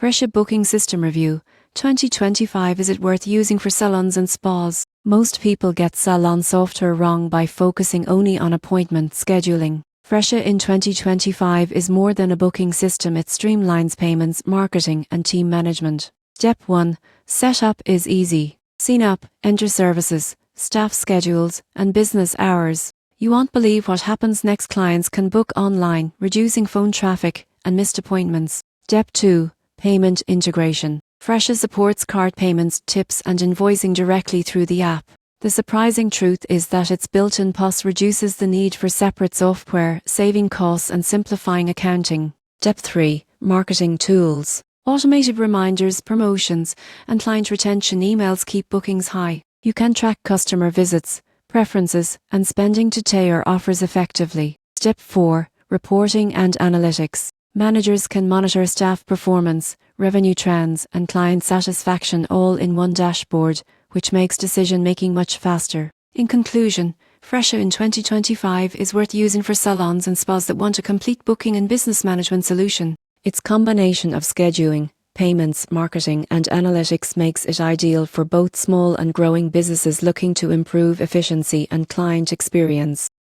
Fresha Booking System Review 2025. Is it worth using for salons and spas? Most people get salon software wrong by focusing only on appointment scheduling. Fresha in 2025 is more than a booking system. It streamlines payments, marketing, and team management. Step 1. Setup is easy. Sign up, enter services, staff schedules, and business hours. You won't believe what happens next. Clients can book online, reducing phone traffic and missed appointments. Step 2. Payment integration. Fresha supports card payments, tips, and invoicing directly through the app. The surprising truth is that its built-in POS reduces the need for separate software, saving costs and simplifying accounting. Step 3. Marketing tools. Automated reminders, promotions, and client retention emails keep bookings high. You can track customer visits, preferences, and spending to tailor offers effectively. Step 4. Reporting and analytics. Managers can monitor staff performance, revenue trends, and client satisfaction all in one dashboard, which makes decision-making much faster. In conclusion, Fresha in 2025 is worth using for salons and spas that want a complete booking and business management solution. Its combination of scheduling, payments, marketing, and analytics makes it ideal for both small and growing businesses looking to improve efficiency and client experience.